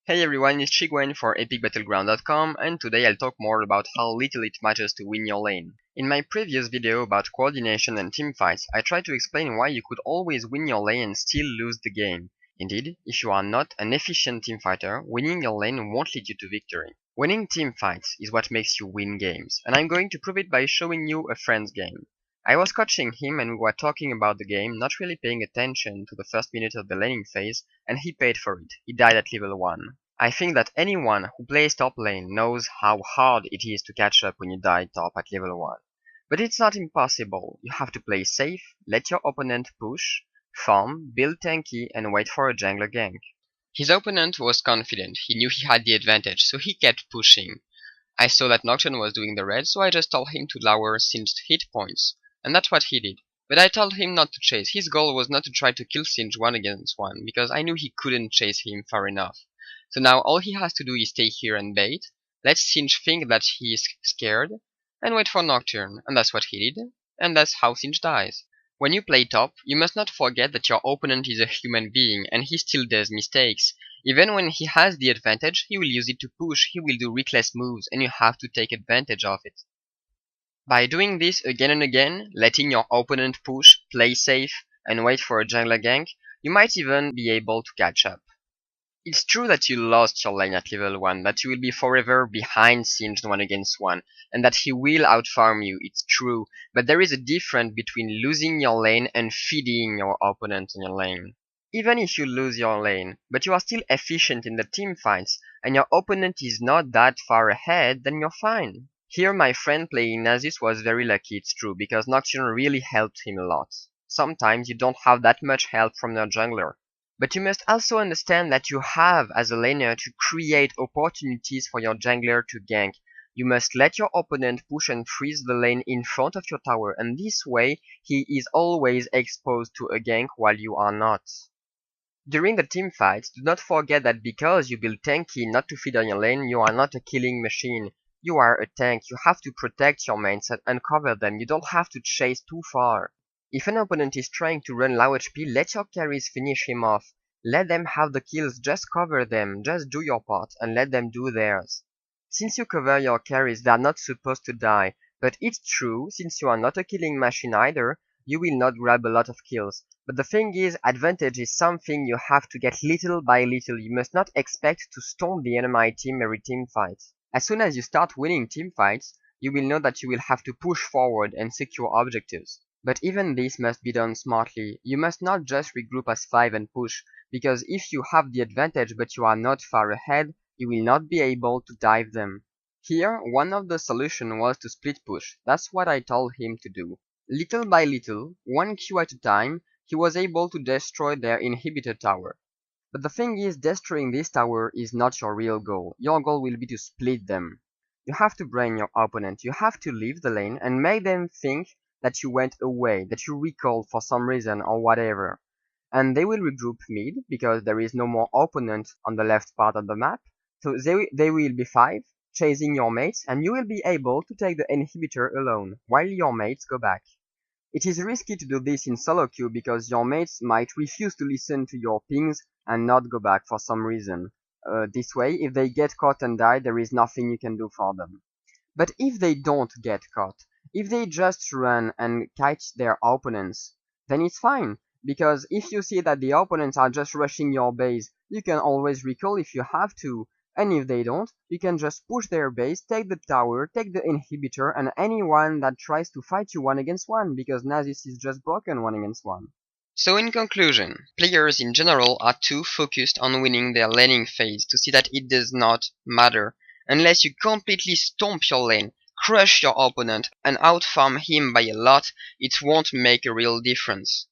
Hey everyone, it's Chigwen for EpicBattleground.com, and today I'll talk more about how little it matters to win your lane. In my previous video about coordination and teamfights, I tried to explain why you could always win your lane and still lose the game. Indeed, if you are not an efficient teamfighter, winning your lane won't lead you to victory. Winning teamfights is what makes you win games, and I'm going to prove it by showing you a friend's game. I was coaching him and we were talking about the game, not really paying attention to the first minute of the laning phase, and he paid for it. He died at level 1. I think that anyone who plays top lane knows how hard it is to catch up when you die top at level 1. But it's not impossible. You have to play safe, let your opponent push, farm, build tanky, and wait for a jungler gank. His opponent was confident. He knew he had the advantage, so he kept pushing. I saw that Nocturne was doing the red, so I just told him to lower Singed hit points. And that's what he did. But I told him not to chase. His goal was not to try to kill Singed 1-against-1, because I knew he couldn't chase him far enough. So now all he has to do is stay here and bait, let Singed think that he is scared, and wait for Nocturne. And that's what he did, and that's how Singed dies. When you play top, you must not forget that your opponent is a human being, and he still does mistakes. Even when he has the advantage, he will use it to push, he will do reckless moves, and you have to take advantage of it. By doing this again and again, letting your opponent push, play safe, and wait for a jungler gank, you might even be able to catch up. It's true that you lost your lane at level 1, that you will be forever behind Singed 1-against-1, and that he will outfarm you, it's true, but there is a difference between losing your lane and feeding your opponent on your lane. Even if you lose your lane, but you are still efficient in the team fights, and your opponent is not that far ahead, then you're fine. Here my friend playing Nasus was very lucky, it's true, because Nocturne really helped him a lot. Sometimes you don't have that much help from your jungler. But you must also understand that you have, as a laner, to create opportunities for your jungler to gank. You must let your opponent push and freeze the lane in front of your tower, and this way he is always exposed to a gank while you are not. During the team fights, do not forget that because you build tanky not to feed on your lane, you are not a killing machine. You are a tank, you have to protect your mains and cover them, you don't have to chase too far. If an opponent is trying to run low HP, let your carries finish him off. Let them have the kills, just cover them, just do your part, and let them do theirs. Since you cover your carries, they are not supposed to die, but it's true, since you are not a killing machine either, you will not grab a lot of kills. But the thing is, advantage is something you have to get little by little. You must not expect to stone the enemy team every team fight. As soon as you start winning team fights, you will know that you will have to push forward and secure objectives. But even this must be done smartly. You must not just regroup as 5 and push, because if you have the advantage but you are not far ahead, you will not be able to dive them. Here, one of the solutions was to split push. That's what I told him to do. Little by little, 1 Q at a time, he was able to destroy their inhibitor tower. But the thing is, destroying this tower is not your real goal. Your goal will be to split them. You have to brain your opponent. You have to leave the lane and make them think that you went away, that you recalled for some reason or whatever. And they will regroup mid, because there is no more opponent on the left part of the map. So they will be 5, chasing your mates, and you will be able to take the inhibitor alone, while your mates go back. It is risky to do this in solo queue because your mates might refuse to listen to your pings and not go back for some reason. This way, if they get caught and die, there is nothing you can do for them. But if they don't get caught, if they just run and catch their opponents, then it's fine, because if you see that the opponents are just rushing your base, you can always recall if you have to, and if they don't, you can just push their base, take the tower, take the inhibitor, and anyone that tries to fight you 1-against-1, because Nasus is just broken 1-against-1. So in conclusion, players in general are too focused on winning their laning phase to see that it does not matter. Unless you completely stomp your lane, crush your opponent, and outfarm him by a lot, it won't make a real difference.